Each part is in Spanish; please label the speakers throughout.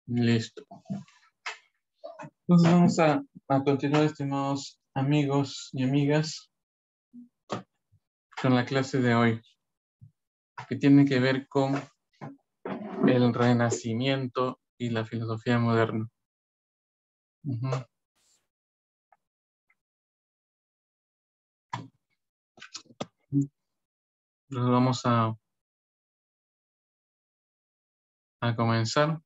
Speaker 1: Listo. Entonces vamos a continuar, estimados amigos y amigas, con la clase de hoy, que tiene que ver con el Renacimiento y la filosofía moderna. Entonces vamos a comenzar.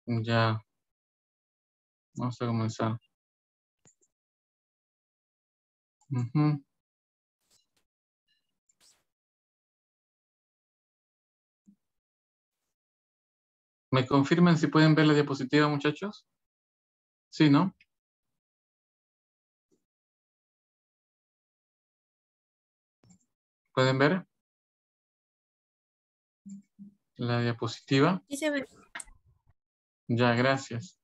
Speaker 1: Ya, vamos a comenzar. ¿Me confirman si pueden ver la diapositiva, muchachos? Sí, ¿no? ¿Pueden ver la diapositiva?
Speaker 2: Sí se ve.
Speaker 1: Ya, gracias.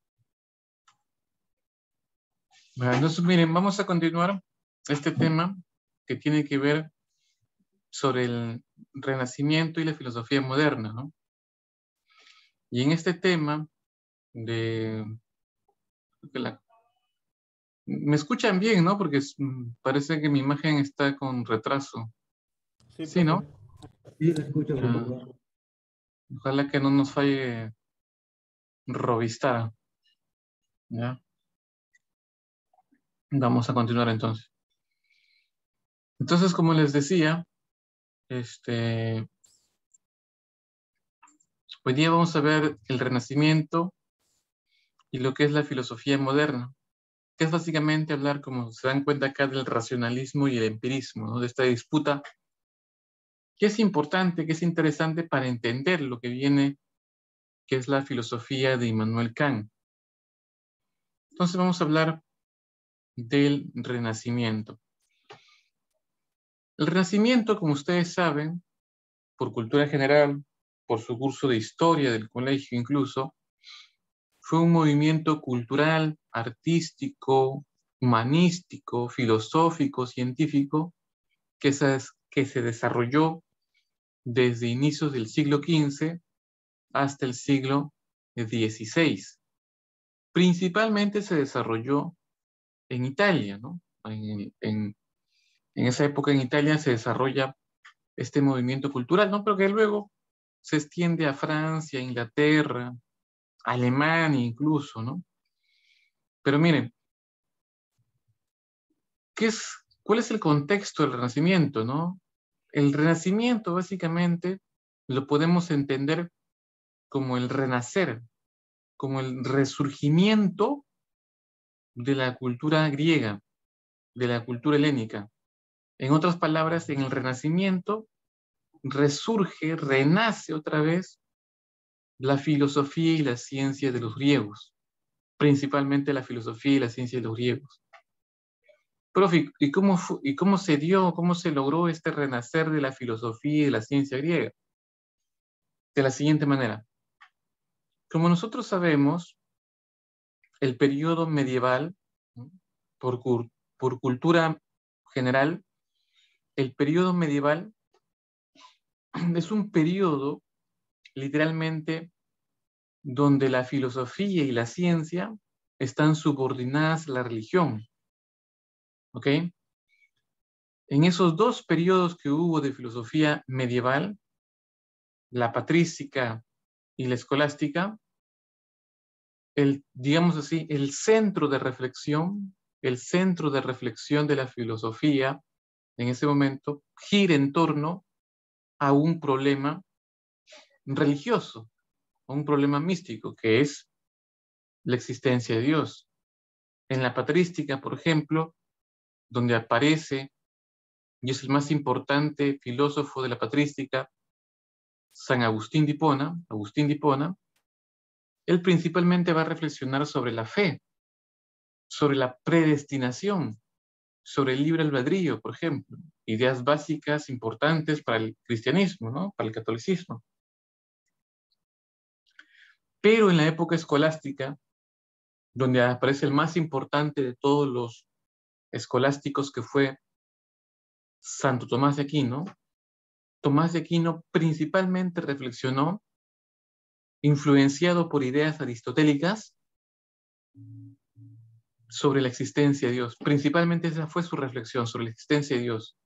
Speaker 1: Bueno, entonces, miren, vamos a continuar este tema que tiene que ver sobre el Renacimiento y la filosofía moderna, ¿no? Y en este tema de... Me escuchan bien, ¿no? Porque parece que mi imagen está con retraso.
Speaker 3: Sí,
Speaker 1: Sí, ¿no?
Speaker 3: Sí, lo escucho, profesor.
Speaker 1: Ojalá que no nos falle Robistar. ¿Ya? Vamos a continuar entonces. Entonces, como les decía, hoy día vamos a ver el Renacimiento y lo que es la filosofía moderna, que es básicamente hablar, como se dan cuenta acá, del racionalismo y el empirismo, ¿no? De esta disputa que es importante, que es interesante para entender lo que viene, que es la filosofía de Immanuel Kant. Entonces vamos a hablar del Renacimiento. El Renacimiento, como ustedes saben, por cultura general, por su curso de historia del colegio incluso, fue un movimiento cultural, artístico, humanístico, filosófico, científico, que se desarrolló desde inicios del siglo XV hasta el siglo XVI. Principalmente se desarrolló en Italia, ¿no? En esa época en Italia se desarrolla este movimiento cultural, ¿no? Pero que luego se extiende a Francia, Inglaterra, Alemania incluso, ¿no? Pero miren, ¿cuál es el contexto del Renacimiento, no? El Renacimiento básicamente lo podemos entender como el renacer, como el resurgimiento de la cultura griega, de la cultura helénica. En otras palabras, en el Renacimiento resurge, renace otra vez la filosofía y la ciencia de los griegos, principalmente la filosofía y la ciencia de los griegos. Profe, ¿y cómo se dio, cómo se logró este renacer de la filosofía y de la ciencia griega? De la siguiente manera. Como nosotros sabemos, el periodo medieval, ¿no? por cultura general, el periodo medieval es un periodo literalmente donde la filosofía y la ciencia están subordinadas a la religión. ¿Ok? En esos dos periodos que hubo de filosofía medieval, la patrística y la escolástica, digamos así, el centro de reflexión de la filosofía en ese momento gira en torno a un problema religioso, a un problema místico, que es la existencia de Dios. En la patrística, por ejemplo, donde aparece, y es el más importante filósofo de la patrística, San Agustín de Hipona, él principalmente va a reflexionar sobre la fe, sobre la predestinación, sobre el libre albedrío, por ejemplo, ideas básicas importantes para el cristianismo, ¿no? Para el catolicismo. Pero en la época escolástica, donde aparece el más importante de todos los escolásticos, que fue Santo Tomás de Aquino, Tomás de Aquino principalmente reflexionó, influenciado por ideas aristotélicas, sobre la existencia de Dios. Principalmente esa fue su reflexión sobre la existencia de Dios.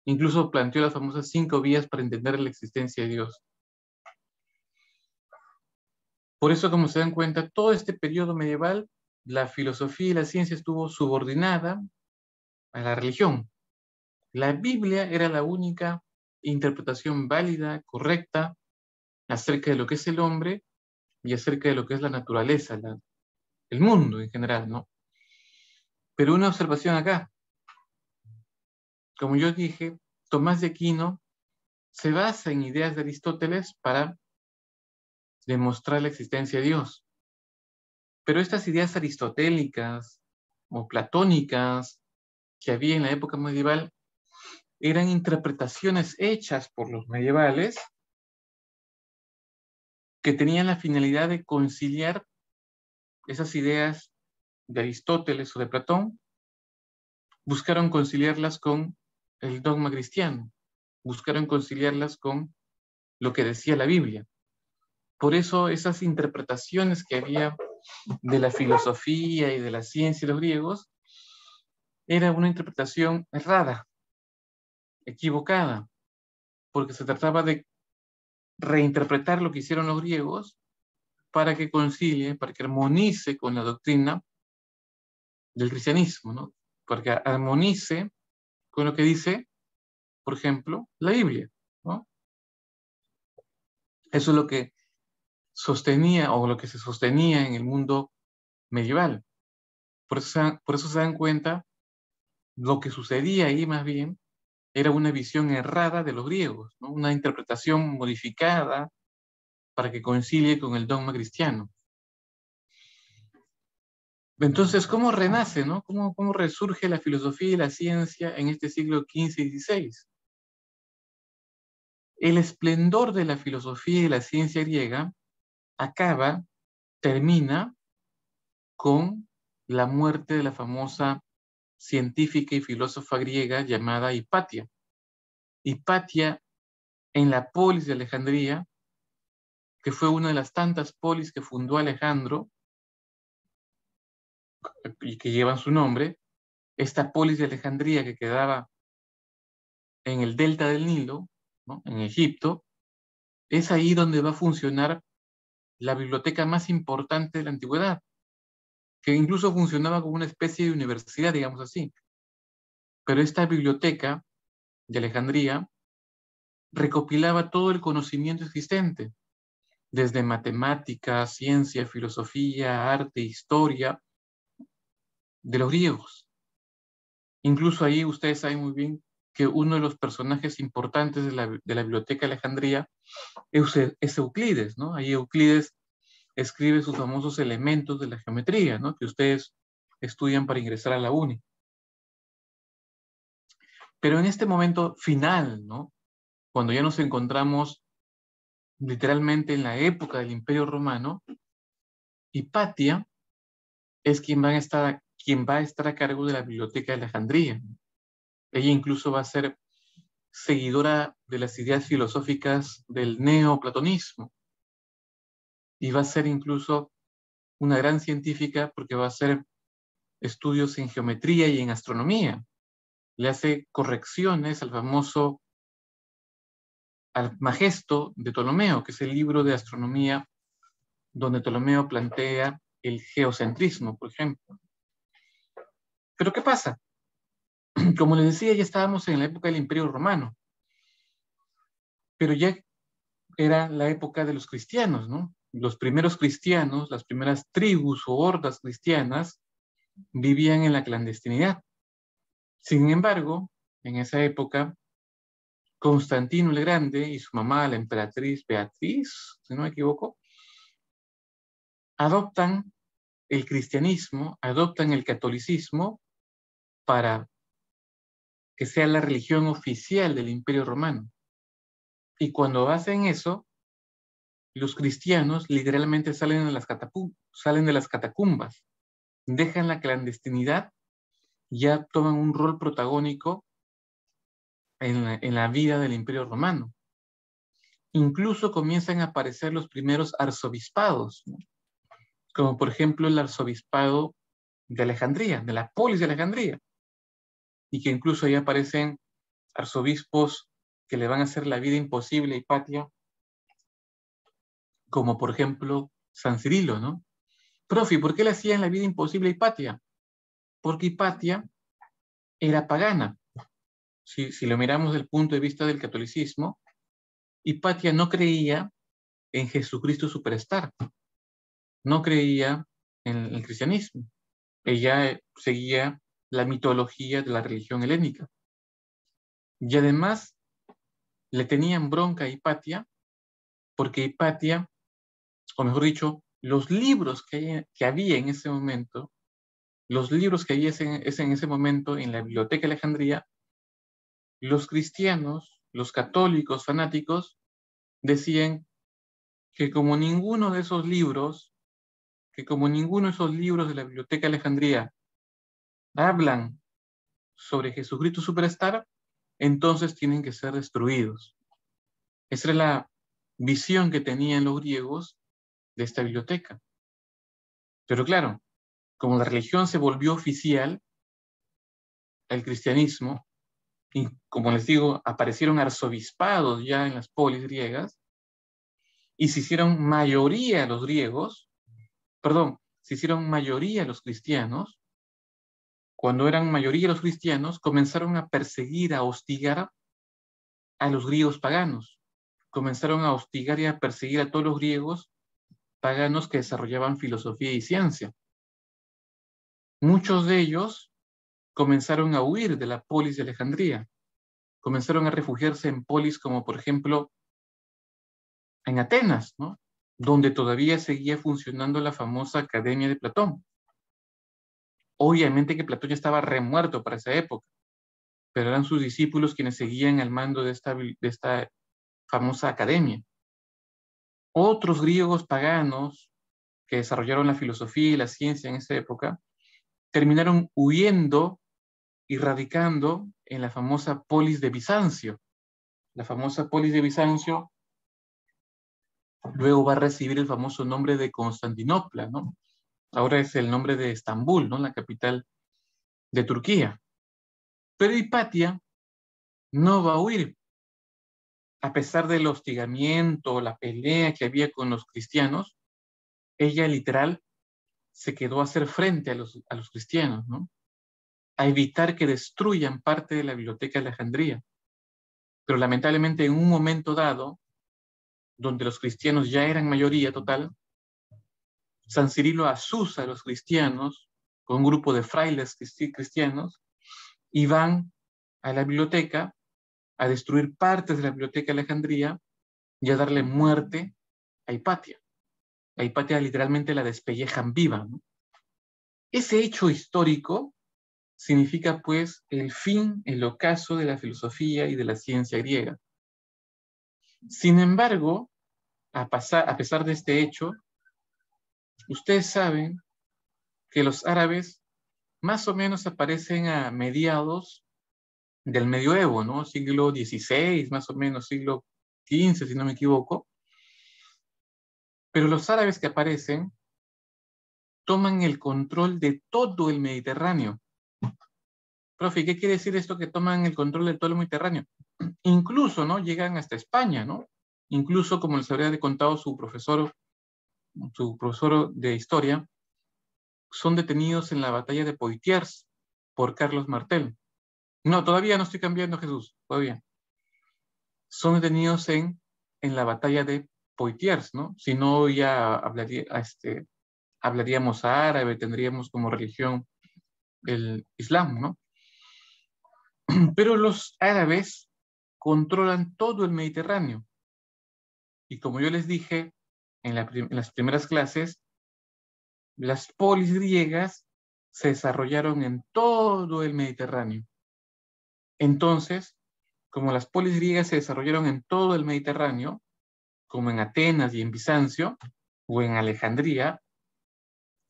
Speaker 1: Incluso planteó las famosas 5 vías para entender la existencia de Dios. Por eso, como se dan cuenta, todo este periodo medieval, la filosofía y la ciencia estuvo subordinada a la religión. La Biblia era la única interpretación válida, correcta, acerca de lo que es el hombre y acerca de lo que es la naturaleza, el mundo en general, ¿no? Pero una observación acá. Como yo dije, Tomás de Aquino se basa en ideas de Aristóteles para demostrar la existencia de Dios. Pero estas ideas aristotélicas o platónicas que había en la época medieval eran interpretaciones hechas por los medievales que tenían la finalidad de conciliar esas ideas de Aristóteles o de Platón, buscaron conciliarlas con el dogma cristiano, buscaron conciliarlas con lo que decía la Biblia. Por eso esas interpretaciones que había de la filosofía y de la ciencia de los griegos era una interpretación errada, equivocada, porque se trataba de reinterpretar lo que hicieron los griegos para que concilie, para que armonice con la doctrina del cristianismo, ¿no? Para que armonice con lo que dice, por ejemplo, la Biblia, ¿no? Eso es lo que sostenía o lo que se sostenía en el mundo medieval. Por eso se dan cuenta, lo que sucedía ahí más bien era una visión errada de los griegos, ¿no? Una interpretación modificada para que coincide con el dogma cristiano. Entonces, ¿cómo renace, no? ¿Cómo resurge la filosofía y la ciencia en este siglo XV y XVI? El esplendor de la filosofía y la ciencia griega termina con la muerte de la famosa científica y filósofa griega llamada Hipatia. Hipatia, en la polis de Alejandría, que fue una de las tantas polis que fundó Alejandro y que llevan su nombre, esta polis de Alejandría que quedaba en el delta del Nilo, ¿no? En Egipto, es ahí donde va a funcionar la biblioteca más importante de la antigüedad, que incluso funcionaba como una especie de universidad, digamos así. Pero esta biblioteca de Alejandría recopilaba todo el conocimiento existente, desde matemáticas, ciencia, filosofía, arte, historia, de los griegos. Incluso ahí ustedes saben muy bien que uno de los personajes importantes de la biblioteca de Alejandría es Euclides, ¿no? Ahí Euclides escribe sus famosos elementos de la geometría, ¿no? Que ustedes estudian para ingresar a la uni. Pero en este momento final, ¿no? Cuando ya nos encontramos literalmente en la época del Imperio Romano, Hipatia es quien va a estar a cargo de la biblioteca de Alejandría. Ella incluso va a ser seguidora de las ideas filosóficas del neoplatonismo y va a ser incluso una gran científica porque va a hacer estudios en geometría y en astronomía. Le hace correcciones al Magesto de Ptolomeo, que es el libro de astronomía donde Ptolomeo plantea el geocentrismo, por ejemplo. Pero ¿qué pasa? Como les decía, ya estábamos en la época del Imperio Romano, pero ya era la época de los cristianos, ¿no? Los primeros cristianos, las primeras tribus o hordas cristianas, vivían en la clandestinidad. Sin embargo, en esa época, Constantino el Grande y su mamá, la emperatriz Beatriz, si no me equivoco, adoptan el cristianismo, adoptan el catolicismo para que sea la religión oficial del Imperio Romano. Y cuando hacen eso, los cristianos literalmente salen de las catacumbas, dejan la clandestinidad, ya toman un rol protagónico en la vida del Imperio Romano. Incluso comienzan a aparecer los primeros arzobispados, ¿no? Como por ejemplo el arzobispado de Alejandría, de la polis de Alejandría, y que incluso ahí aparecen arzobispos que le van a hacer la vida imposible a Hipatia, como por ejemplo San Cirilo, ¿no? Profe, ¿por qué le hacían la vida imposible a Hipatia? Porque Hipatia era pagana. Si lo miramos desde el punto de vista del catolicismo, Hipatia no creía en Jesucristo Superstar, no creía en el cristianismo. Ella seguía la mitología de la religión helénica. Y además le tenían bronca a Hipatia porque Hipatia, o mejor dicho, los libros que había en ese momento, los libros que había en ese momento en la Biblioteca de Alejandría, los cristianos, los católicos fanáticos, decían que como ninguno de esos libros, de la Biblioteca de Alejandría hablan sobre Jesucristo Superstar, entonces tienen que ser destruidos. Esa era la visión que tenían los griegos de esta biblioteca. Pero claro, como la religión se volvió oficial, el cristianismo, y como les digo, aparecieron arzobispados ya en las polis griegas, y se hicieron mayoría los griegos, perdón, se hicieron mayoría los cristianos. Cuando eran mayoría los cristianos, comenzaron a perseguir, a hostigar a los griegos paganos. Comenzaron a hostigar y a perseguir a todos los griegos paganos que desarrollaban filosofía y ciencia. Muchos de ellos comenzaron a huir de la polis de Alejandría. Comenzaron a refugiarse en polis como, por ejemplo, en Atenas, ¿no? Donde todavía seguía funcionando la famosa Academia de Platón. Obviamente que Platón ya estaba remuerto para esa época, pero eran sus discípulos quienes seguían al mando de esta famosa academia. Otros griegos paganos que desarrollaron la filosofía y la ciencia en esa época terminaron huyendo y radicando en la famosa polis de Bizancio. La famosa polis de Bizancio luego va a recibir el famoso nombre de Constantinopla, ¿no? Ahora es el nombre de Estambul, ¿no? La capital de Turquía. Pero Hipatia no va a huir. A pesar del hostigamiento, la pelea que había con los cristianos, ella literal se quedó a hacer frente a los cristianos, ¿no? A evitar que destruyan parte de la biblioteca de Alejandría. Pero lamentablemente en un momento dado, donde los cristianos ya eran mayoría total, San Cirilo asusa a los cristianos con un grupo de frailes cristianos y van a la biblioteca a destruir partes de la biblioteca de Alejandría y a darle muerte a Hipatia. A Hipatia literalmente la despellejan viva, ¿no? Ese hecho histórico significa pues el fin, el ocaso de la filosofía y de la ciencia griega. Sin embargo, a pesar de este hecho, ustedes saben que los árabes más o menos aparecen a mediados del medioevo, ¿no? Siglo XVI, más o menos, siglo XV, si no me equivoco. Pero los árabes que aparecen toman el control de todo el Mediterráneo. Profe, ¿qué quiere decir esto que toman el control de todo el Mediterráneo? Incluso, ¿no? Llegan hasta España, ¿no? Incluso, como les habría contado su profesor de historia, son detenidos en la batalla de Poitiers por Carlos Martel. No, todavía no estoy cambiando, Jesús, todavía. Son detenidos en la batalla de Poitiers, ¿no? Si no, ya hablaríamos árabe, tendríamos como religión el Islam, ¿no? Pero los árabes controlan todo el Mediterráneo. Y como yo les dije en las primeras clases, las polis griegas se desarrollaron en todo el Mediterráneo. Entonces, como las polis griegas se desarrollaron en todo el Mediterráneo, como en Atenas y en Bizancio, o en Alejandría,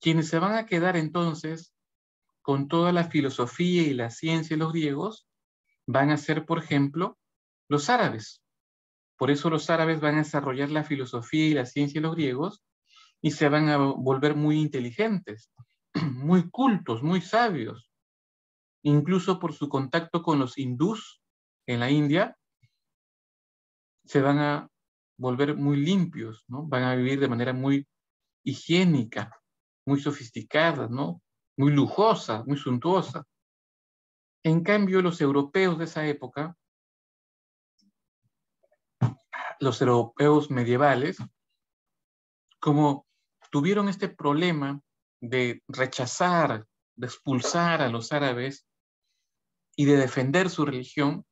Speaker 1: quienes se van a quedar entonces con toda la filosofía y la ciencia de los griegos van a ser, por ejemplo, los árabes. Por eso los árabes van a desarrollar la filosofía y la ciencia de los griegos y se van a volver muy inteligentes, muy cultos, muy sabios. Incluso por su contacto con los hindús en la India, se van a volver muy limpios, ¿no? Van a vivir de manera muy higiénica, muy sofisticada, ¿no? Muy lujosa, muy suntuosa. En cambio, los europeos de esa época, los europeos medievales, como tuvieron este problema de rechazar, de expulsar a los árabes y de defender su religión,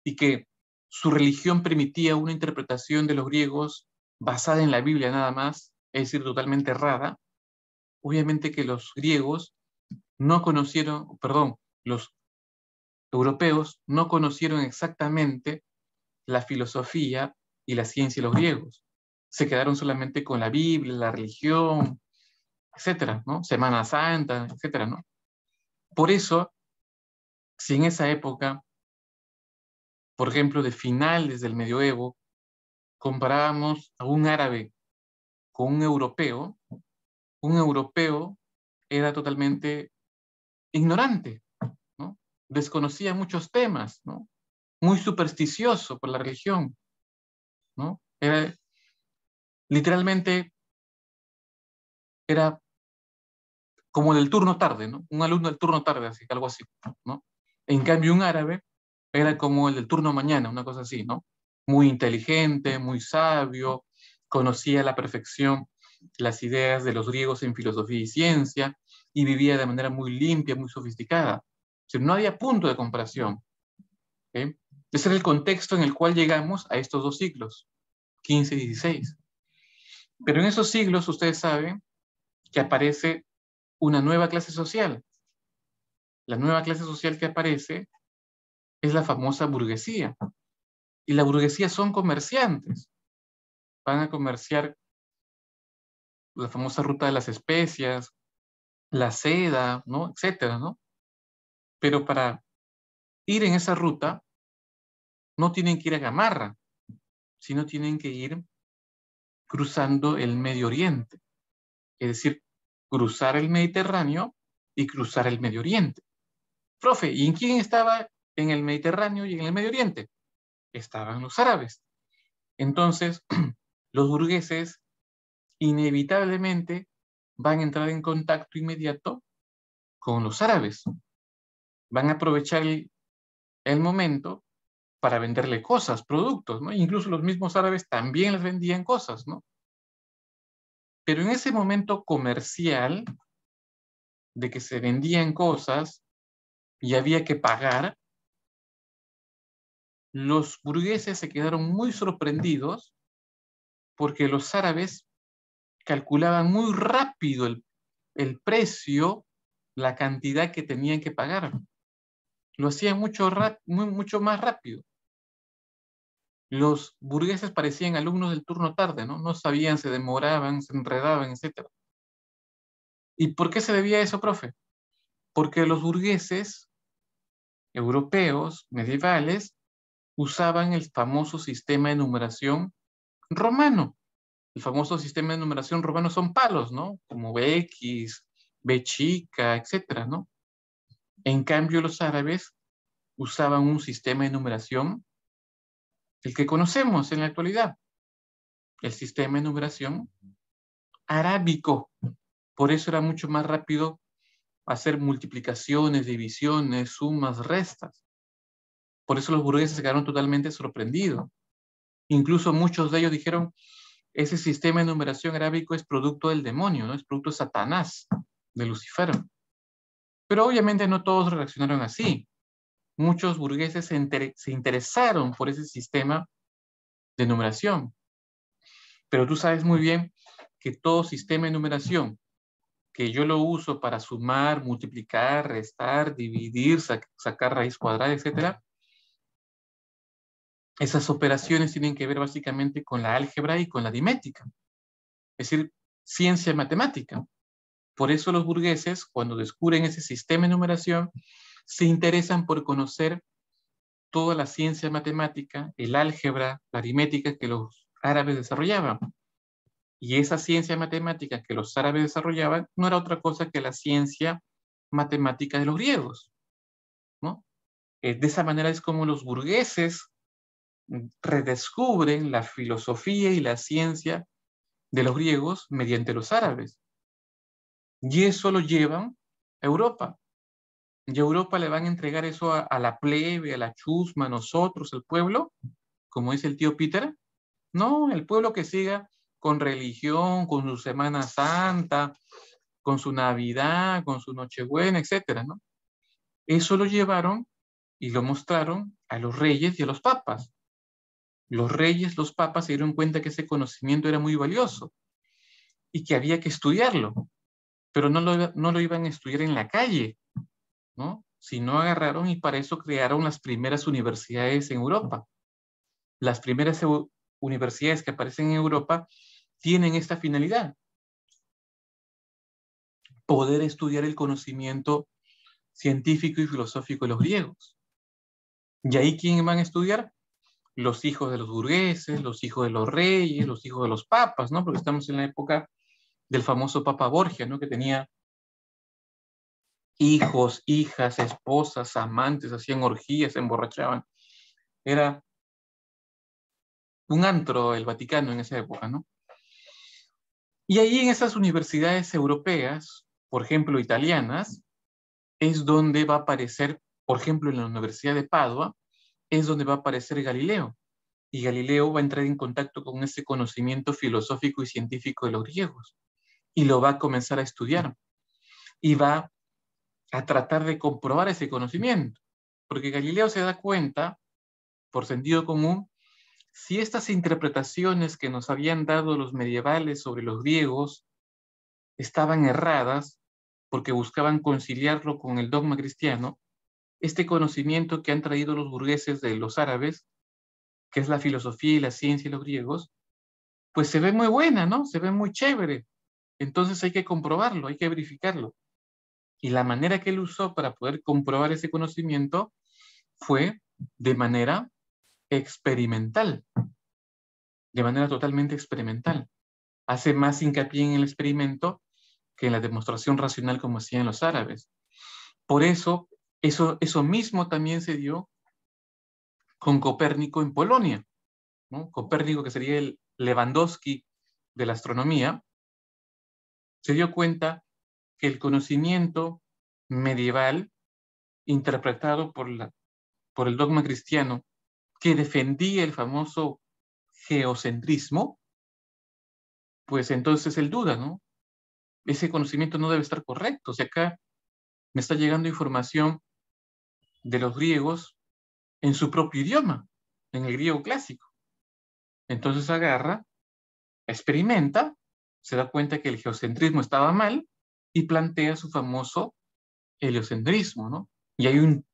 Speaker 1: y que su religión permitía una interpretación de los griegos basada en la Biblia nada más, es decir, totalmente errada, obviamente que los griegos no conocieron, perdón, los europeos no conocieron exactamente la filosofía y la ciencia de los griegos. Se quedaron solamente con la Biblia, la religión, etcétera, ¿no? Semana Santa, etcétera, ¿no? Por eso, si en esa época, por ejemplo, de finales del medioevo, comparábamos a un árabe con un europeo era totalmente ignorante, ¿no? Desconocía muchos temas, ¿no? Muy supersticioso por la religión, ¿no? Era, literalmente, era como del turno tarde, ¿no? Un alumno del turno tarde, así, algo así, ¿no? En cambio, un árabe era como el del turno mañana, una cosa así, ¿no? Muy inteligente, muy sabio, conocía a la perfección las ideas de los griegos en filosofía y ciencia, y vivía de manera muy limpia, muy sofisticada. O sea, no había punto de comparación. ¿Okay? Ese era el contexto en el cual llegamos a estos dos siglos, 15 y 16. Pero en esos siglos, ustedes saben que aparece una nueva clase social. La nueva clase social que aparece es la famosa burguesía. Y la burguesía son comerciantes. Van a comerciar la famosa ruta de las especias, la seda, ¿no? Etcétera, ¿no? Pero para ir en esa ruta no tienen que ir a Gamarra, sino tienen que ir cruzando el Medio Oriente. Es decir, cruzar el Mediterráneo y cruzar el Medio Oriente. Profe, ¿y en quién estaba en el Mediterráneo y en el Medio Oriente? Estaban los árabes. Entonces, los burgueses inevitablemente van a entrar en contacto inmediato con los árabes. Van a aprovechar el momento para venderle cosas, productos, ¿no? Incluso los mismos árabes también les vendían cosas, ¿no? Pero en ese momento comercial de que se vendían cosas y había que pagar, los burgueses se quedaron muy sorprendidos porque los árabes calculaban muy rápido el precio, la cantidad que tenían que pagar. Lo hacían mucho más rápido. Los burgueses parecían alumnos del turno tarde, ¿no? No sabían, se demoraban, se enredaban, etc. ¿Y por qué se debía a eso, profe? Porque los burgueses europeos medievales usaban el famoso sistema de numeración romano. El famoso sistema de numeración romano son palos, ¿no? Como BX, B chica, etcétera, ¿no? En cambio, los árabes usaban un sistema de numeración, el que conocemos en la actualidad, el sistema de numeración arábico. Por eso era mucho más rápido hacer multiplicaciones, divisiones, sumas, restas. Por eso los burgueses se quedaron totalmente sorprendidos. Incluso muchos de ellos dijeron, ese sistema de numeración arábico es producto del demonio, ¿no? Es producto de Satanás, de Lucifer. Pero obviamente no todos reaccionaron así. Muchos burgueses se interesaron por ese sistema de numeración. Pero tú sabes muy bien que todo sistema de numeración que yo lo uso para sumar, multiplicar, restar, dividir, sacar raíz cuadrada, etcétera, esas operaciones tienen que ver básicamente con la álgebra y con la aritmética, es decir, ciencia matemática. Por eso los burgueses, cuando descubren ese sistema de numeración, se interesan por conocer toda la ciencia matemática, el álgebra, la aritmética que los árabes desarrollaban. Y esa ciencia matemática que los árabes desarrollaban no era otra cosa que la ciencia matemática de los griegos, ¿no? De esa manera es como los burgueses redescubren la filosofía y la ciencia de los griegos mediante los árabes. Y eso lo llevan a Europa. Y a Europa le van a entregar eso a la plebe, a la chusma, a nosotros, el pueblo, como dice el tío Peter. No, el pueblo que siga con religión, con su Semana Santa, con su Navidad, con su Nochebuena, etcétera, ¿no? Eso lo llevaron y lo mostraron a los reyes y a los papas. Los reyes, los papas se dieron cuenta que ese conocimiento era muy valioso y que había que estudiarlo, pero no lo iban a estudiar en la calle, ¿no? Sino agarraron y para eso crearon las primeras universidades en Europa. Las primeras universidades que aparecen en Europa tienen esta finalidad: poder estudiar el conocimiento científico y filosófico de los griegos. ¿Y ahí quién van a estudiar? Los hijos de los burgueses, los hijos de los reyes, los hijos de los papas, ¿no? Porque estamos en la época del famoso Papa Borgia, ¿no? Que tenía hijos, hijas, esposas, amantes, hacían orgías, se emborrachaban. Era un antro el Vaticano en esa época, ¿no? Y ahí en esas universidades europeas, por ejemplo, italianas, es donde va a aparecer, por ejemplo, en la Universidad de Padua, es donde va a aparecer Galileo. Y Galileo va a entrar en contacto con ese conocimiento filosófico y científico de los griegos. Y lo va a comenzar a estudiar. Y va a tratar de comprobar ese conocimiento. Porque Galileo se da cuenta, por sentido común, si estas interpretaciones que nos habían dado los medievales sobre los griegos estaban erradas, porque buscaban conciliarlo con el dogma cristiano, este conocimiento que han traído los burgueses de los árabes, que es la filosofía y la ciencia de los griegos, pues se ve muy buena, ¿no? Se ve muy chévere. Entonces hay que comprobarlo, hay que verificarlo. Y la manera que él usó para poder comprobar ese conocimiento fue de manera experimental, de manera totalmente experimental. Hace más hincapié en el experimento que en la demostración racional como hacían los árabes. Por eso, eso mismo también se dio con Copérnico en Polonia, ¿no? Copérnico, que sería el Lewandowski de la astronomía, se dio cuenta que el conocimiento medieval, interpretado por el dogma cristiano, que defendía el famoso geocentrismo, pues entonces él duda, ¿no? Ese conocimiento no debe estar correcto. O sea, acá me está llegando información de los griegos en su propio idioma, en el griego clásico. Entonces agarra, experimenta, se da cuenta que el geocentrismo estaba mal y plantea su famoso heliocentrismo, ¿no? Y hay un,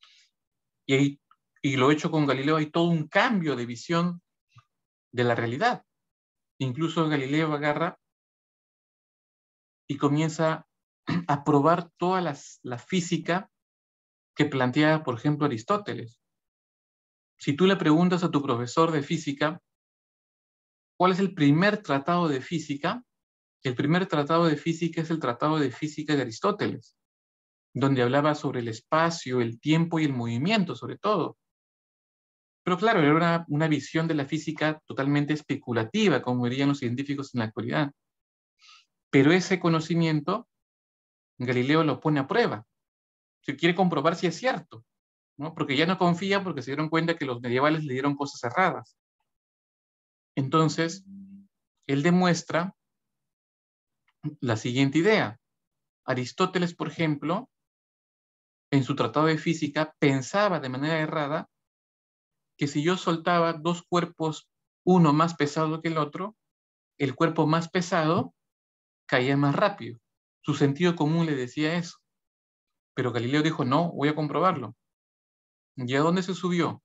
Speaker 1: y lo hecho con Galileo, hay todo un cambio de visión de la realidad. Incluso Galileo agarra y comienza a probar toda la física que planteaba, por ejemplo, Aristóteles. Si tú le preguntas a tu profesor de física, ¿cuál es el primer tratado de física? El primer tratado de física es el Tratado de Física de Aristóteles, donde hablaba sobre el espacio, el tiempo y el movimiento, sobre todo. Pero claro, era una visión de la física totalmente especulativa, como dirían los científicos en la actualidad. Pero ese conocimiento, Galileo lo pone a prueba. Se quiere comprobar si es cierto, ¿no? Porque ya no confía porque se dieron cuenta que los medievales le dieron cosas erradas. Entonces, él demuestra la siguiente idea. Aristóteles, por ejemplo, en su tratado de física, pensaba de manera errada que si yo soltaba dos cuerpos, uno más pesado que el otro, el cuerpo más pesado caía más rápido. Su sentido común le decía eso. Pero Galileo dijo, no, voy a comprobarlo. ¿Y a dónde se subió?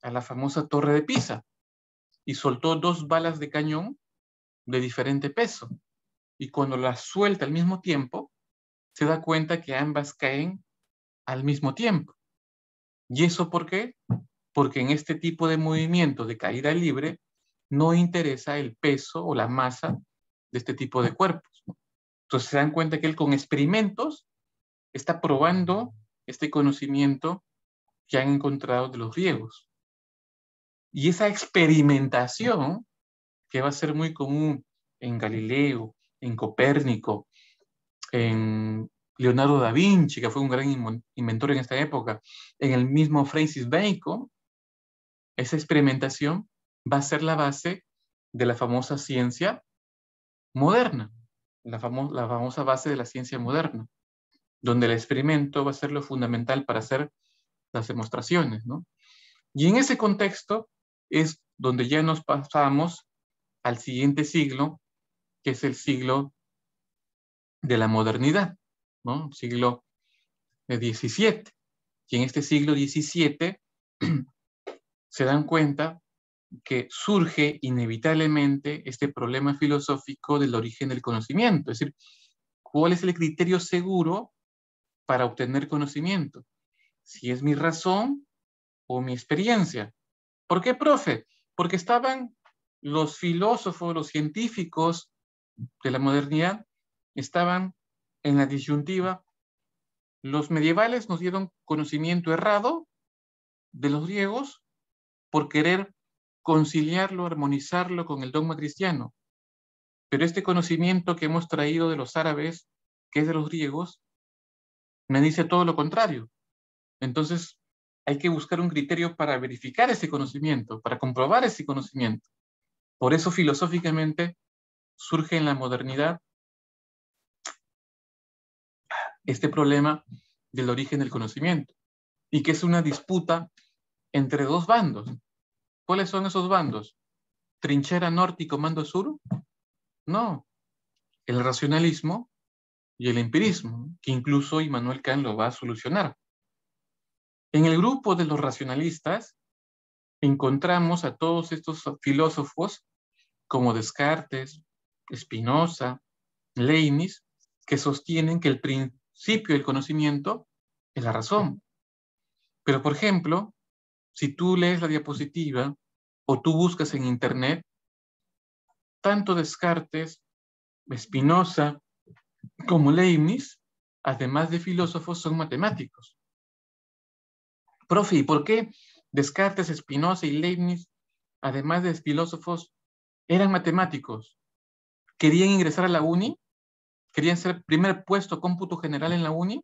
Speaker 1: A la famosa Torre de Pisa y soltó dos balas de cañón de diferente peso. Y cuando las suelta al mismo tiempo, se da cuenta que ambas caen al mismo tiempo. ¿Y eso por qué? porque en este tipo de movimiento de caída libre no interesa el peso o la masa de este tipo de cuerpos. Entonces se dan cuenta que él con experimentos está probando este conocimiento que han encontrado de los griegos. Y esa experimentación, que va a ser muy común en Galileo, en Copérnico, en Leonardo da Vinci, que fue un gran inventor en esta época, en el mismo Francis Bacon, esa experimentación va a ser la base de la famosa ciencia moderna, la famosa base de la ciencia moderna, donde el experimento va a ser lo fundamental para hacer las demostraciones, ¿no? Y en ese contexto es donde ya nos pasamos al siguiente siglo, que es el siglo de la modernidad, ¿no? Siglo XVII. Y en este siglo XVII se dan cuenta que surge inevitablemente este problema filosófico del origen del conocimiento, es decir, ¿cuál es el criterio seguro para obtener conocimiento? Si es mi razón o mi experiencia. ¿Por qué, profe? Porque estaban los filósofos, los científicos de la modernidad, estaban en la disyuntiva. Los medievales nos dieron conocimiento errado de los griegos por querer conciliarlo, armonizarlo con el dogma cristiano. Pero este conocimiento que hemos traído de los árabes, que es de los griegos, me dice todo lo contrario. Entonces, hay que buscar un criterio para verificar ese conocimiento, para comprobar ese conocimiento. Por eso, filosóficamente, surge en la modernidad este problema del origen del conocimiento, y que es una disputa entre dos bandos. ¿Cuáles son esos bandos? ¿Trinchera norte y comando sur? No, el racionalismo y el empirismo, que incluso Immanuel Kant lo va a solucionar. En el grupo de los racionalistas encontramos a todos estos filósofos como Descartes, Spinoza, Leibniz, que sostienen que el principio del conocimiento es la razón. Pero, por ejemplo, si tú lees la diapositiva o tú buscas en Internet, tanto Descartes, Spinoza como Leibniz, además de filósofos, son matemáticos. Profe, ¿y por qué Descartes, Spinoza y Leibniz, además de filósofos, eran matemáticos? ¿Querían ingresar a la uni? ¿Querían ser primer puesto cómputo general en la uni?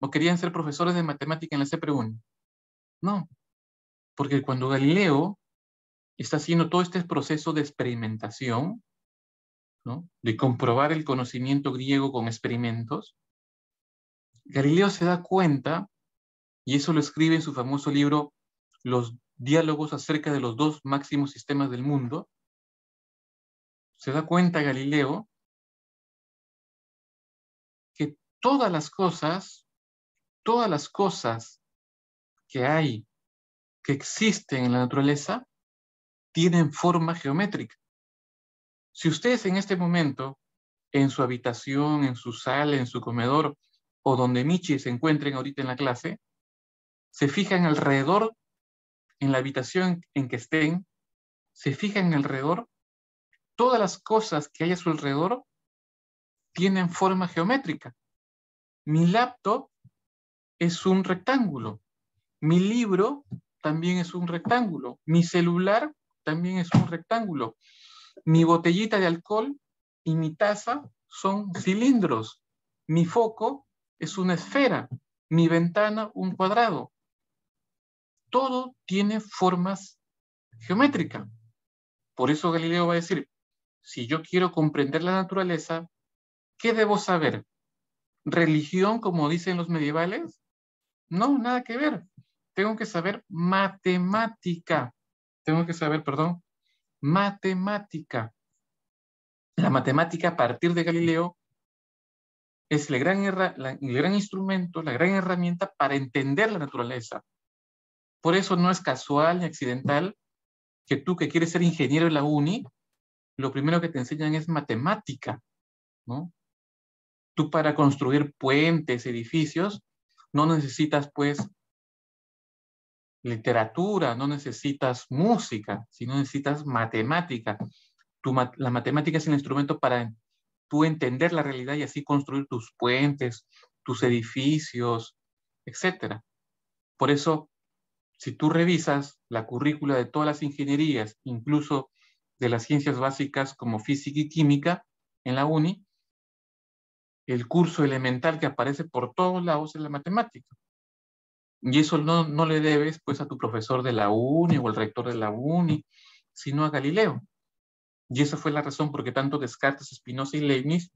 Speaker 1: ¿O querían ser profesores de matemática en la CEPRUNI? No, porque cuando Galileo está haciendo todo este proceso de experimentación, ¿no?, de comprobar el conocimiento griego con experimentos, Galileo se da cuenta, y eso lo escribe en su famoso libro Los diálogos acerca de los dos máximos sistemas del mundo, se da cuenta Galileo que todas las cosas que hay, que existen en la naturaleza, tienen forma geométrica. Si ustedes en este momento, en su habitación, en su sala, en su comedor, o donde Michi se encuentren ahorita en la clase, se fijan alrededor, en la habitación en que estén, se fijan alrededor, todas las cosas que hay a su alrededor tienen forma geométrica. Mi laptop es un rectángulo. Mi libro también es un rectángulo. Mi celular también es un rectángulo. Mi botellita de alcohol y mi taza son cilindros. Mi foco es una esfera. Mi ventana un cuadrado. Todo tiene formas geométricas. Por eso Galileo va a decir, si yo quiero comprender la naturaleza, ¿qué debo saber? ¿Religión, como dicen los medievales? No, nada que ver. Tengo que saber matemática. Matemática. La matemática a partir de Galileo es el gran instrumento, la gran herramienta para entender la naturaleza. Por eso no es casual ni accidental que tú que quieres ser ingeniero en la uni, lo primero que te enseñan es matemática, ¿no? Tú para construir puentes, edificios, no necesitas pues literatura, no necesitas música, sino necesitas matemática. La matemática es el instrumento para tú entender la realidad y así construir tus puentes, tus edificios, etc. Por eso, si tú revisas la currícula de todas las ingenierías, incluso de las ciencias básicas como física y química en la uni, el curso elemental que aparece por todos lados es la matemática. Y eso no le debes pues a tu profesor de la uni o el rector de la uni, sino a Galileo. Y esa fue la razón por qué tanto Descartes, Spinoza y Leibniz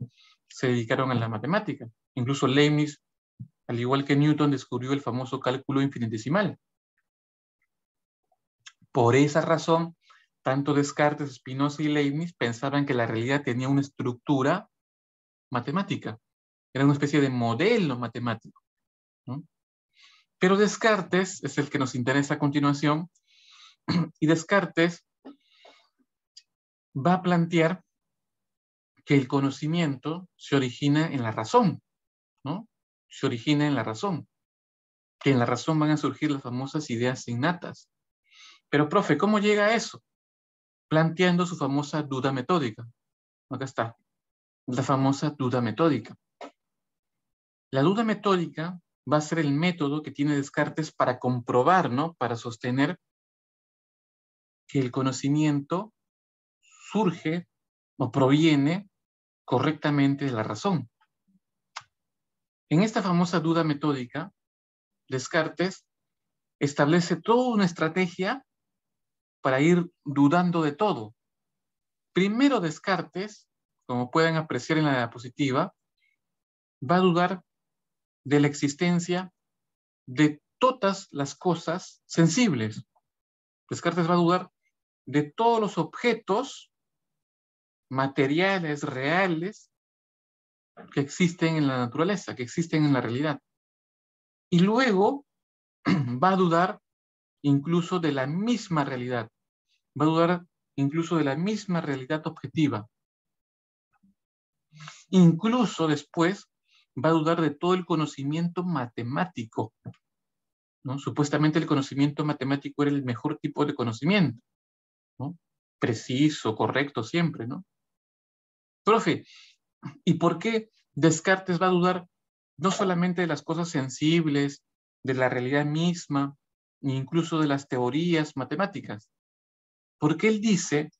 Speaker 1: se dedicaron a la matemática. Incluso Leibniz, al igual que Newton, descubrió el famoso cálculo infinitesimal. Por esa razón, tanto Descartes, Spinoza y Leibniz pensaban que la realidad tenía una estructura matemática. Era una especie de modelo matemático, ¿no? Pero Descartes es el que nos interesa a continuación, y Descartes va a plantear que el conocimiento se origina en la razón, ¿no? Se origina en la razón, que en la razón van a surgir las famosas ideas innatas. Pero, profe, ¿cómo llega a eso? Planteando su famosa duda metódica. Acá está, la famosa duda metódica. La duda metódica va a ser el método que tiene Descartes para comprobar, ¿no? Para sostener que el conocimiento surge o proviene correctamente de la razón. En esta famosa duda metódica, Descartes establece toda una estrategia para ir dudando de todo. Primero Descartes, como pueden apreciar en la diapositiva, va a dudar de la existencia de todas las cosas sensibles. Descartes va a dudar de todos los objetos materiales, reales, que existen en la naturaleza, que existen en la realidad. Y luego va a dudar incluso de la misma realidad. Va a dudar incluso de la misma realidad objetiva. Incluso después va a dudar de todo el conocimiento matemático, ¿no? Supuestamente el conocimiento matemático era el mejor tipo de conocimiento, ¿no? Preciso, correcto siempre, ¿no? Profe, ¿y por qué Descartes va a dudar no solamente de las cosas sensibles, de la realidad misma, e incluso de las teorías matemáticas? Porque él dice,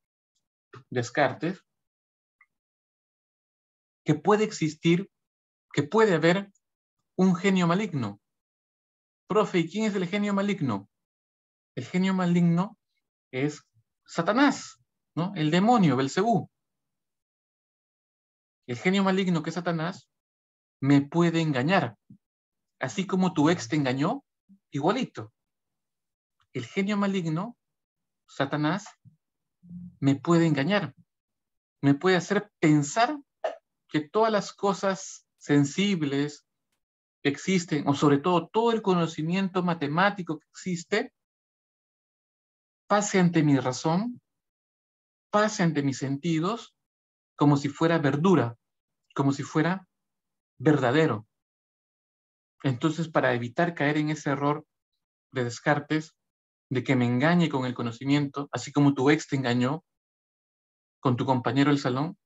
Speaker 1: Descartes, que puede existir, que puede haber un genio maligno. Profe, ¿y quién es el genio maligno? El genio maligno es Satanás, ¿no? El demonio, Belcebú. El genio maligno que es Satanás me puede engañar. Así como tu ex te engañó, igualito. El genio maligno, Satanás, me puede engañar. Me puede hacer pensar que todas las cosas sensibles que existen, o sobre todo el conocimiento matemático que existe, pase ante mi razón, pase ante mis sentidos, como si fuera verdura, como si fuera verdadero. Entonces, para evitar caer en ese error de Descartes, de que me engañe con el conocimiento, así como tu ex te engañó con tu compañero del salón,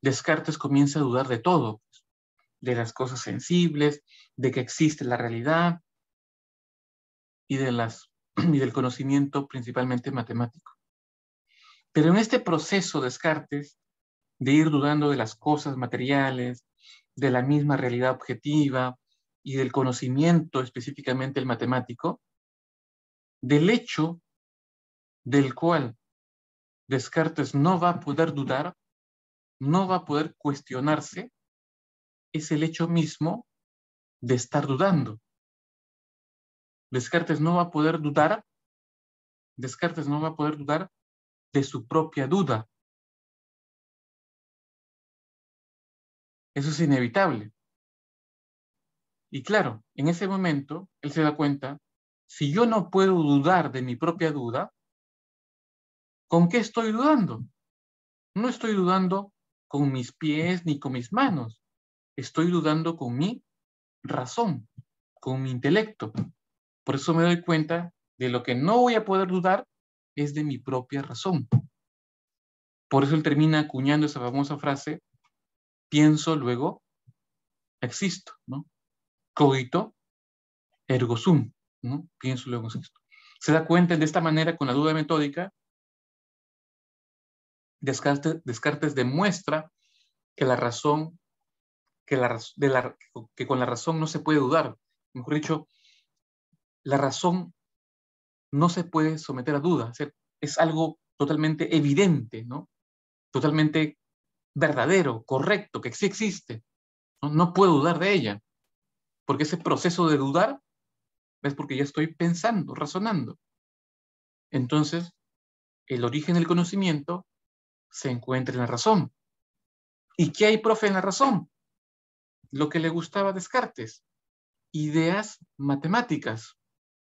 Speaker 1: Descartes comienza a dudar de todo, de las cosas sensibles, de que existe la realidad y, y del conocimiento principalmente matemático. Pero en este proceso Descartes de ir dudando de las cosas materiales, de la misma realidad objetiva y del conocimiento específicamente el matemático, del hecho del cual Descartes no va a poder dudar, no va a poder cuestionarse, es el hecho mismo de estar dudando. Descartes no va a poder dudar, Descartes no va a poder dudar de su propia duda. Eso es inevitable. Y claro, en ese momento, él se da cuenta, si yo no puedo dudar de mi propia duda, ¿con qué estoy dudando? No estoy dudando con mis pies ni con mis manos. Estoy dudando con mi razón, con mi intelecto. Por eso me doy cuenta de lo que no voy a poder dudar es de mi propia razón. Por eso él termina acuñando esa famosa frase, pienso, luego existo, ¿no? Cogito, ergo sum, ¿no? Pienso, luego existo. Se da cuenta de esta manera con la duda metódica. Descartes demuestra que la razón, que con la razón no se puede dudar. Mejor dicho, la razón no se puede someter a duda. Es algo totalmente evidente, ¿no? Totalmente verdadero, correcto, que sí existe. No puedo dudar de ella, porque ese proceso de dudar es porque ya estoy pensando, razonando. Entonces, el origen del conocimiento se encuentra en la razón. ¿Y qué hay, profe, en la razón? Lo que le gustaba a Descartes, ideas matemáticas,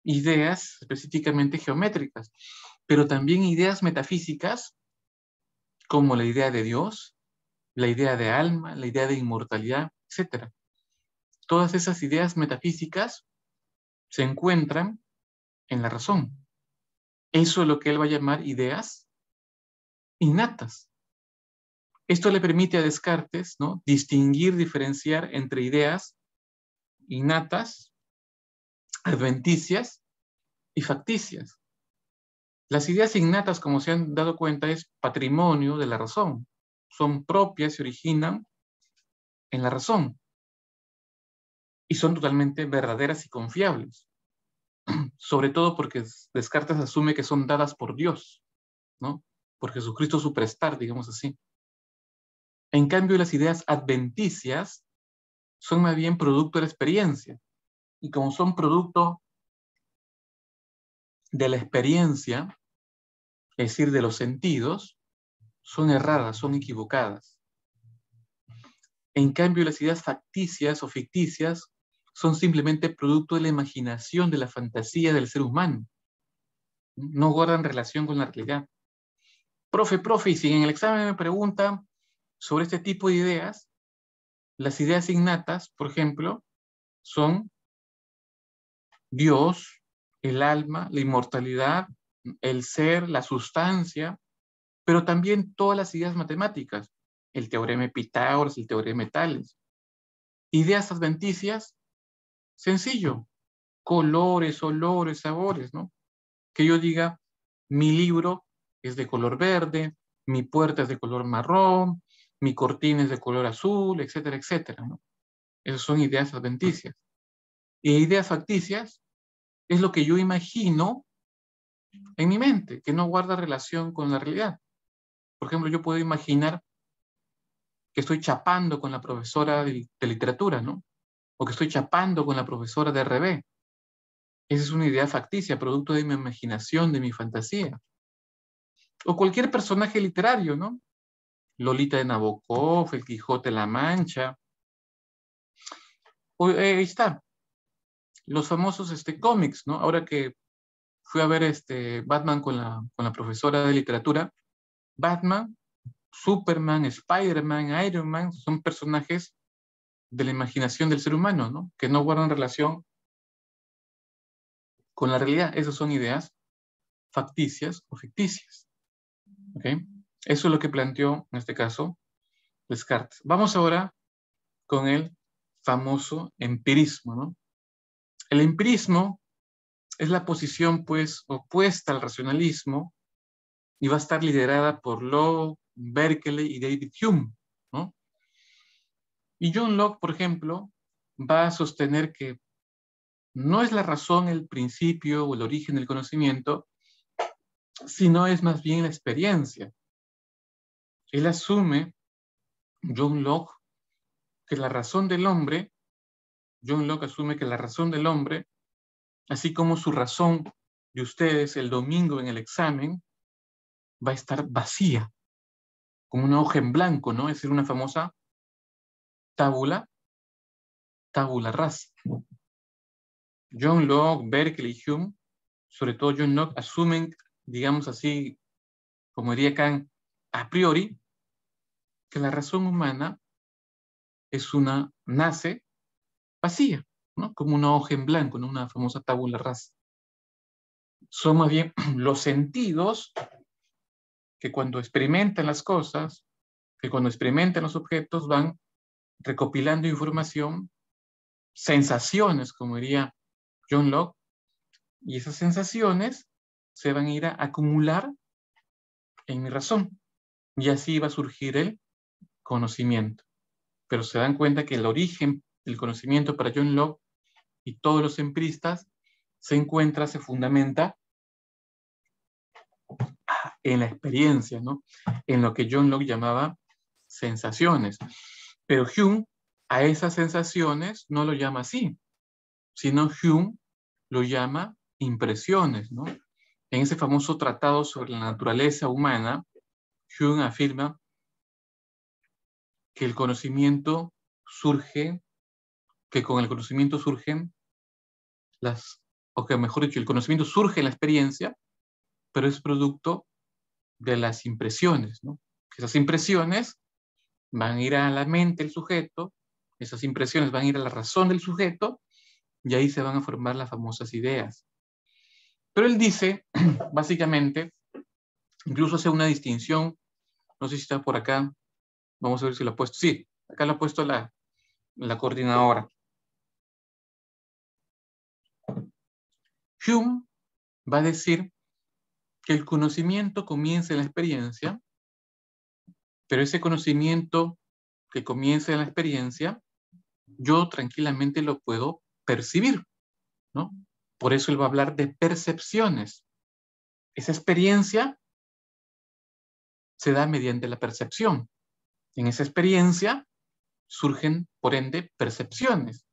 Speaker 1: ideas específicamente geométricas, pero también ideas metafísicas como la idea de Dios, la idea de alma, la idea de inmortalidad, etc. Todas esas ideas metafísicas se encuentran en la razón. Eso es lo que él va a llamar ideas innatas. Esto le permite a Descartes, ¿no?, distinguir, diferenciar entre ideas innatas, adventicias y facticias. Las ideas innatas, como se han dado cuenta, es patrimonio de la razón. Son propias, se originan en la razón y son totalmente verdaderas y confiables. Sobre todo porque Descartes asume que son dadas por Dios, ¿no? Por Jesucristo superstar, digamos así. En cambio, las ideas adventicias son más bien producto de la experiencia. Y como son producto de la experiencia, es decir, de los sentidos, son erradas, son equivocadas. En cambio, las ideas facticias o ficticias son simplemente producto de la imaginación, de la fantasía del ser humano. No guardan relación con la realidad. Profe, y si en el examen me preguntan sobre este tipo de ideas, las ideas innatas, por ejemplo, son Dios, el alma, la inmortalidad, el ser, la sustancia, pero también todas las ideas matemáticas, el teorema de Pitágoras, el teorema de Tales. Ideas adventicias, sencillo, colores, olores, sabores, ¿no? Que yo diga, mi libro es de color verde, mi puerta es de color marrón, mi cortina es de color azul, etcétera, etcétera, ¿no? Esas son ideas adventicias. Y ideas facticias es lo que yo imagino en mi mente, que no guarda relación con la realidad. Por ejemplo, yo puedo imaginar que estoy chapando con la profesora de literatura, ¿no? O que estoy chapando con la profesora de RB. Esa es una idea facticia, producto de mi imaginación, de mi fantasía. O cualquier personaje literario, ¿no? Lolita de Nabokov, El Quijote de la Mancha. Ahí está. Los famosos cómics, ¿no? Ahora que fui a ver Batman con la profesora de literatura, Batman, Superman, Spider-Man, Iron Man, son personajes de la imaginación del ser humano, ¿no? Que no guardan relación con la realidad. Esas son ideas facticias o ficticias. ¿Ok? Eso es lo que planteó, en este caso, Descartes. Vamos ahora con el famoso empirismo, ¿no? El empirismo es la posición, pues, opuesta al racionalismo y va a estar liderada por Locke, Berkeley y David Hume, ¿no? Y John Locke, por ejemplo, va a sostener que no es la razón el principio o el origen del conocimiento, sino es más bien la experiencia. Él asume, John Locke, que la razón del hombre, John Locke asume que la razón del hombre, así como su razón de ustedes el domingo en el examen, va a estar vacía, como una hoja en blanco, ¿no? Es decir, una famosa tabula rasa. John Locke, Berkeley y Hume, sobre todo John Locke, asumen, digamos así, como diría Kant, a priori, que la razón humana nace vacía, ¿no? Como una hoja en blanco, ¿no? Una famosa tabula rasa. son más bien los sentidos que cuando experimentan las cosas, que cuando experimentan los objetos, van recopilando información, sensaciones, como diría John Locke, y esas sensaciones se van a ir a acumular en mi razón, y así va a surgir el conocimiento. Pero se dan cuenta que el origen del conocimiento para John Locke y todos los empiristas se fundamenta en la experiencia, ¿no? En lo que John Locke llamaba sensaciones. Pero Hume a esas sensaciones no lo llama así, sino Hume lo llama impresiones, ¿no? En ese famoso tratado sobre la naturaleza humana, Hume afirma que el conocimiento surge, que con el conocimiento surgen o que mejor dicho, el conocimiento surge en la experiencia, pero es producto de las impresiones, ¿no? Esas impresiones van a ir a la mente del sujeto, esas impresiones van a ir a la razón del sujeto, y ahí se van a formar las famosas ideas. Pero él dice, básicamente, incluso hace una distinción, no sé si está por acá, vamos a ver si lo ha puesto, sí, acá lo ha puesto la coordinadora. Hume va a decir que el conocimiento comienza en la experiencia, pero ese conocimiento que comienza en la experiencia, yo tranquilamente lo puedo percibir, ¿no? Por eso él va a hablar de percepciones. Esa experiencia se da mediante la percepción. En esa experiencia surgen, por ende, percepciones.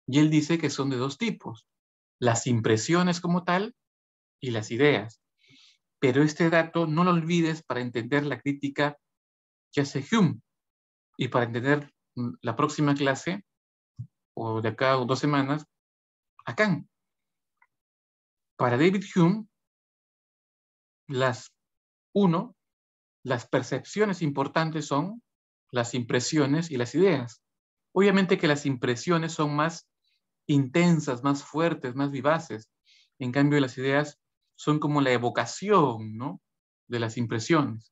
Speaker 1: Y él dice que son de dos tipos, las impresiones como tal y las ideas. Pero este dato no lo olvides para entender la crítica que hace Hume y para entender la próxima clase, o de acá a 2 semanas, a Kant. Para David Hume, las percepciones importantes son las impresiones y las ideas. Obviamente que las impresiones son más intensas, más fuertes, más vivaces. En cambio, las ideas son como la evocación, ¿no?, de las impresiones.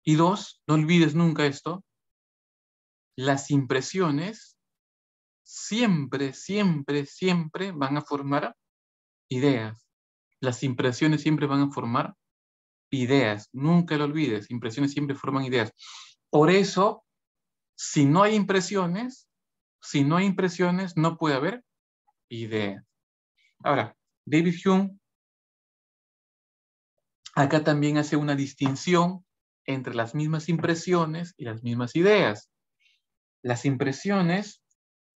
Speaker 1: Y 2, no olvides nunca esto, las impresiones siempre, siempre, siempre van a formar ideas. Las impresiones siempre van a formar ideas. Nunca lo olvides, impresiones siempre forman ideas. Por eso, si no hay impresiones, no puede haber ideas. Ahora, David Hume acá también hace una distinción entre las mismas impresiones y las mismas ideas. Las impresiones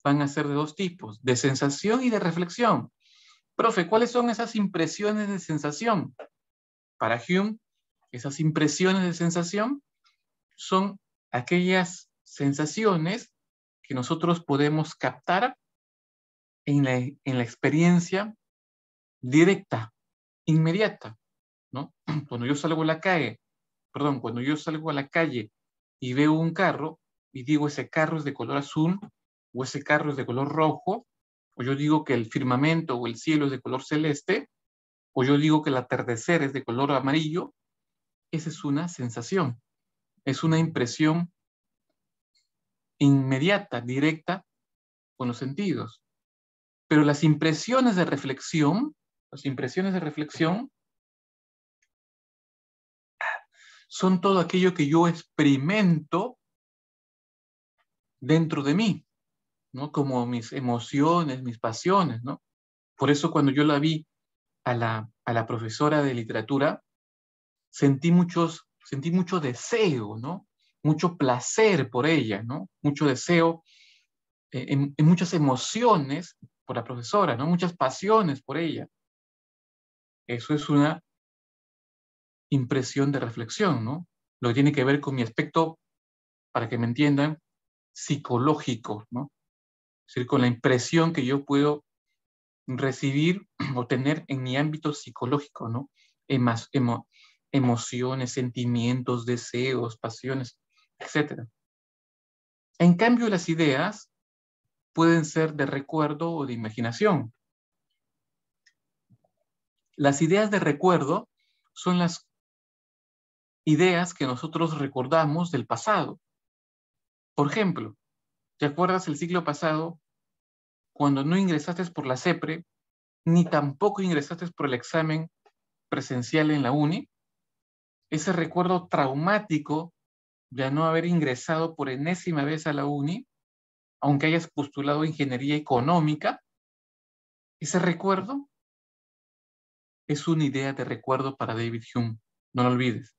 Speaker 1: van a ser de dos tipos, de sensación y de reflexión. Profe, ¿cuáles son esas impresiones de sensación? Para Hume, esas impresiones de sensación son aquellas sensaciones que nosotros podemos captar en la experiencia directa, inmediata, ¿no? Cuando yo salgo a la calle, cuando yo salgo a la calle y veo un carro y digo ese carro es de color azul o ese carro es de color rojo, o yo digo que el firmamento o el cielo es de color celeste, o yo digo que el atardecer es de color amarillo, esa es una sensación, es una impresión inmediata, directa con los sentidos. Pero las impresiones de reflexión son todo aquello que yo experimento dentro de mí, ¿no? Como mis emociones, mis pasiones, ¿no? Por eso cuando yo la vi a la profesora de literatura, sentí mucho deseo, ¿no? Mucho placer por ella, ¿no? Mucho deseo, en muchas emociones por la profesora, ¿no? Muchas pasiones por ella. Eso es una impresión de reflexión, ¿no? Lo que tiene que ver con mi aspecto, para que me entiendan, psicológico, ¿no? Es decir, con la impresión que yo puedo recibir o tener en mi ámbito psicológico, ¿no? Emociones, sentimientos, deseos, pasiones, etc. En cambio, las ideas pueden ser de recuerdo o de imaginación. Las ideas de recuerdo son las ideas que nosotros recordamos del pasado. Por ejemplo, ¿te acuerdas el siglo pasado cuando no ingresaste por la CEPRE, ni tampoco ingresaste por el examen presencial en la uni? Ese recuerdo traumático de no haber ingresado por enésima vez a la uni, aunque hayas postulado ingeniería económica, ese recuerdo es una idea de recuerdo para David Hume, no lo olvides.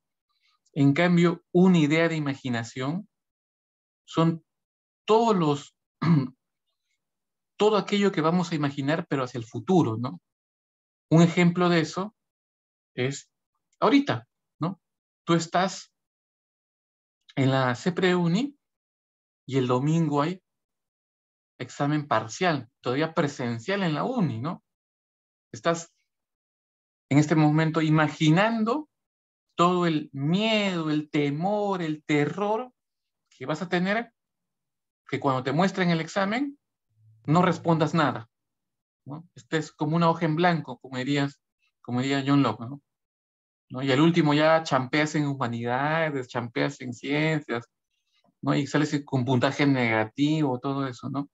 Speaker 1: En cambio, una idea de imaginación son todo aquello que vamos a imaginar, pero hacia el futuro, ¿no? Un ejemplo de eso es ahorita, ¿no? Tú estás en la CEPRE-UNI y el domingo hay examen parcial, todavía presencial en la uni, ¿no? Estás en este momento imaginando todo el miedo, el temor, el terror que vas a tener, que cuando te muestren el examen no respondas nada, ¿no? Estés como una hoja en blanco, como diría John Locke, ¿no? ¿No? Y al último ya champeas en humanidades, champeas en ciencias, ¿no? Y sales con puntaje negativo, todo eso, ¿no?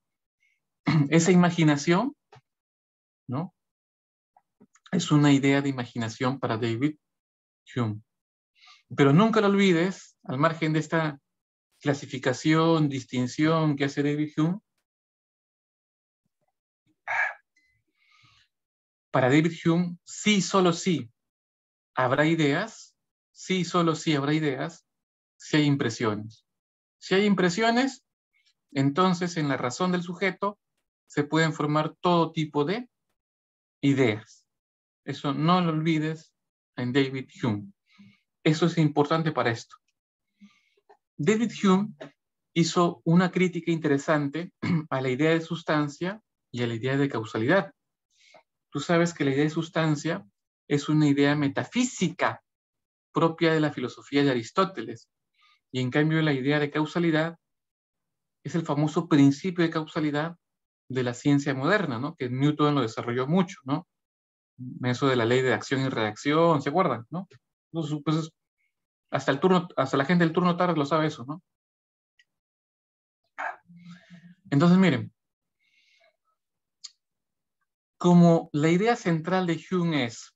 Speaker 1: Esa imaginación, ¿no? Es una idea de imaginación para David Hume. Pero nunca lo olvides, al margen de esta clasificación, distinción que hace David Hume, para David Hume, sí, solo sí habrá ideas, sí, solo sí habrá ideas, si hay impresiones. Si hay impresiones, entonces en la razón del sujeto se pueden formar todo tipo de ideas. Eso no lo olvides en David Hume. Eso es importante para esto. David Hume hizo una crítica interesante a la idea de sustancia y a la idea de causalidad. Tú sabes que la idea de sustancia es una idea metafísica propia de la filosofía de Aristóteles, y en cambio la idea de causalidad es el famoso principio de causalidad de la ciencia moderna, ¿no? Que Newton lo desarrolló mucho, ¿no? Eso de la ley de acción y reacción, ¿se acuerdan? ¿No? Entonces, pues, hasta la gente del turno tarde lo sabe eso, ¿no? Entonces, miren, como la idea central de Hume es,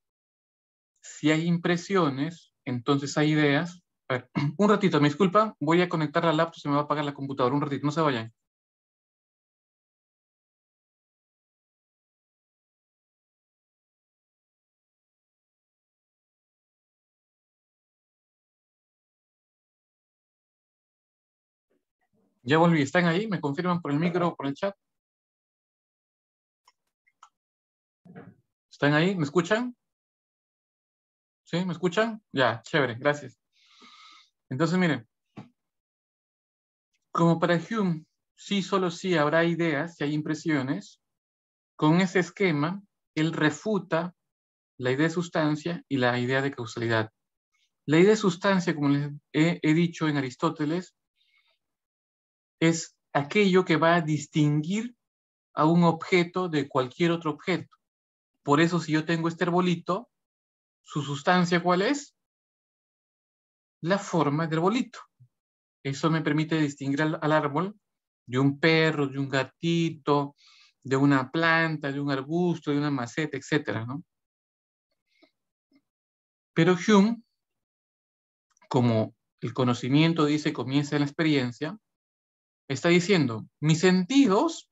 Speaker 1: si hay impresiones, entonces hay ideas. A ver, un ratito, me disculpa, voy a conectar la laptop, se me va a apagar la computadora, un ratito, no se vayan. Ya volví, ¿están ahí? ¿Me confirman por el micro o por el chat? ¿Están ahí? ¿Me escuchan? ¿Sí? ¿Me escuchan? Ya, chévere, gracias. Entonces, miren, como para Hume, sí, solo sí habrá ideas, si hay impresiones, con ese esquema, él refuta la idea de sustancia y la idea de causalidad. La idea de sustancia, como les he dicho en Aristóteles, es aquello que va a distinguir a un objeto de cualquier otro objeto. Por eso, si yo tengo este arbolito, ¿su sustancia cuál es? La forma del arbolito. Eso me permite distinguir al árbol de un perro, de un gatito, de una planta, de un arbusto, de una maceta, etcétera, ¿no? Pero Hume, como el conocimiento dice comienza en la experiencia, está diciendo, mis sentidos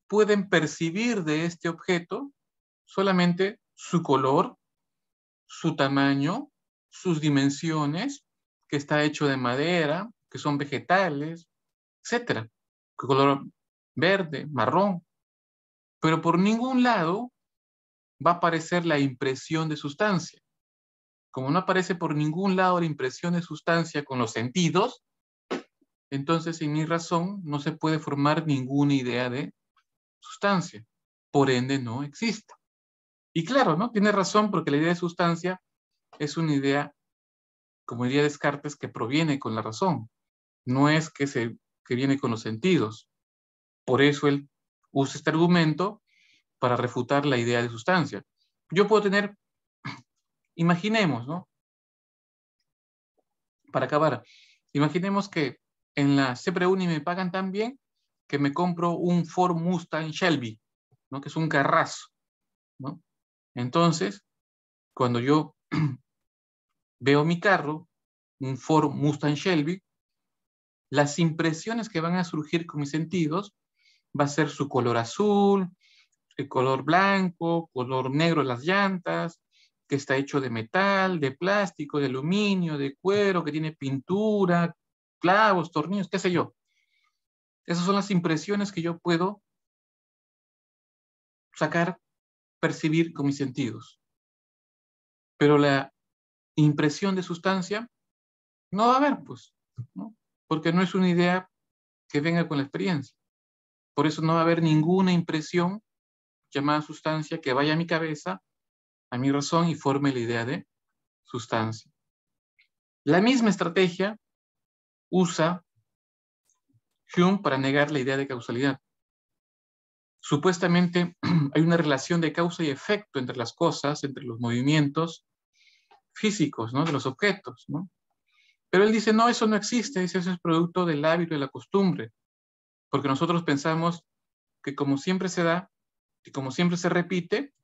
Speaker 1: pueden percibir de este objeto solamente su color, su tamaño, sus dimensiones, que está hecho de madera, que son vegetales, etcétera. Color verde, marrón. Pero por ningún lado va a aparecer la impresión de sustancia. Como no aparece por ningún lado la impresión de sustancia con los sentidos, entonces en mi razón no se puede formar ninguna idea de sustancia. Por ende, no existe. Y claro, ¿no? Tiene razón porque la idea de sustancia es una idea, como diría Descartes, que proviene con la razón. No es que viene con los sentidos. Por eso él usa este argumento para refutar la idea de sustancia. Yo puedo tener Imaginemos, ¿no? Para acabar, imaginemos que en la CEPREUNI me pagan tan bien que me compro un Ford Mustang Shelby, ¿no? Que es un carrazo, ¿no? Entonces, cuando yo veo mi carro, un Ford Mustang Shelby, las impresiones que van a surgir con mis sentidos va a ser su color azul, el color blanco, color negro las llantas, que está hecho de metal, de plástico, de aluminio, de cuero, que tiene pintura, clavos, tornillos, qué sé yo. Esas son las impresiones que yo puedo sacar, percibir con mis sentidos. Pero la impresión de sustancia no va a haber, pues, ¿no? Porque no es una idea que venga con la experiencia. Por eso no va a haber ninguna impresión llamada sustancia que vaya a mi cabeza, a mi razón y forme la idea de sustancia. La misma estrategia usa Hume para negar la idea de causalidad. Supuestamente hay una relación de causa y efecto entre las cosas, entre los movimientos físicos, ¿no? De los objetos, ¿no? Pero él dice, no, eso no existe, dice, eso es producto del hábito y de la costumbre, porque nosotros pensamos que como siempre se da y como siempre se repite,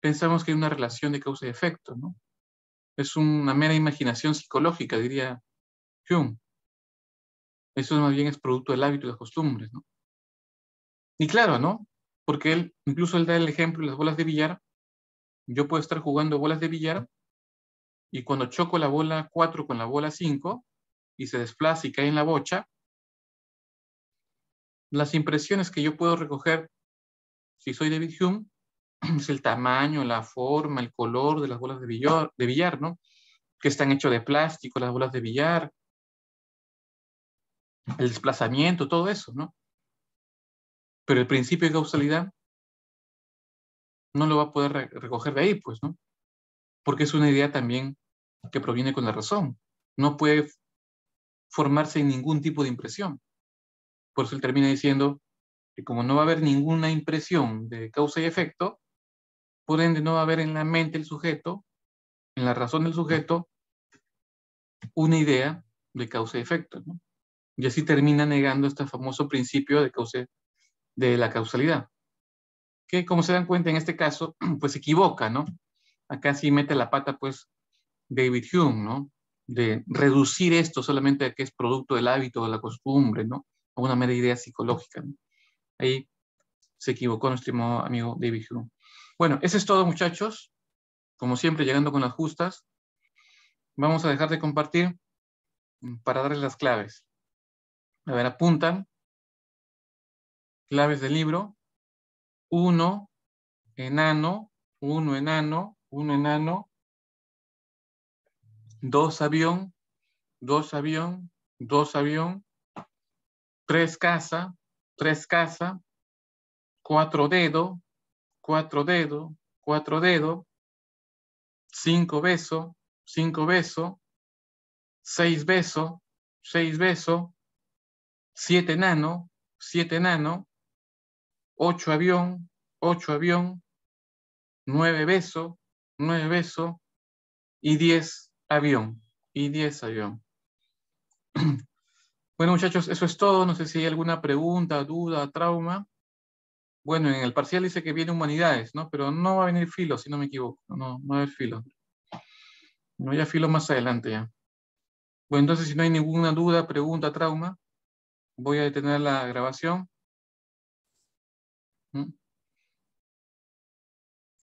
Speaker 1: pensamos que hay una relación de causa y efecto, ¿no? Es una mera imaginación psicológica, diría Hume. Eso más bien es producto del hábito y de las costumbres, ¿no? Y claro, ¿no? Porque incluso él da el ejemplo de las bolas de billar. Yo puedo estar jugando bolas de billar y cuando choco la bola 4 con la bola 5 y se desplaza y cae en la bocha, las impresiones que yo puedo recoger, si soy David Hume, es el tamaño, la forma, el color de las bolas de billar, ¿no? Que están hechas de plástico, las bolas de billar, el desplazamiento, todo eso, ¿no? Pero el principio de causalidad no lo va a poder recoger de ahí, pues, ¿no? Porque es una idea también que proviene con la razón. No puede formarse en ningún tipo de impresión. Por eso él termina diciendo que como no va a haber ninguna impresión de causa y efecto, por ende no va a haber en la mente del sujeto, en la razón del sujeto, una idea de causa y efecto, ¿no? Y así termina negando este famoso principio de la causalidad, que como se dan cuenta en este caso, pues se equivoca, ¿no? Acá sí mete la pata, pues, David Hume, ¿no? De reducir esto solamente a que es producto del hábito o de la costumbre, ¿no? A una mera idea psicológica, ¿no? Ahí se equivocó nuestro amigo David Hume. Bueno, eso es todo, muchachos. Como siempre, llegando con las justas. Vamos a dejar de compartir para darles las claves. A ver, apuntan. Claves del libro. 1, enano, 1 enano, 1 enano. 2 avión, 2 avión, 2 avión. 3 casa, 3 casa. 4 dedo, 4 dedo, 4 dedo. 5 beso, 5 beso. 6 beso, 6 beso. 7 enano, 7 enano. 8 avión, 8 avión. 9 beso, 9 beso. Y 10 avión, y 10 avión. Bueno, muchachos, eso es todo. No sé si hay alguna pregunta, duda, trauma. Bueno, en el parcial dice que viene humanidades, ¿no? Pero no va a venir filo, si no me equivoco. No, no va a haber filo. No, ya filo más adelante ya. Bueno, entonces si no hay ninguna duda, pregunta, trauma, voy a detener la grabación. ¿Mm?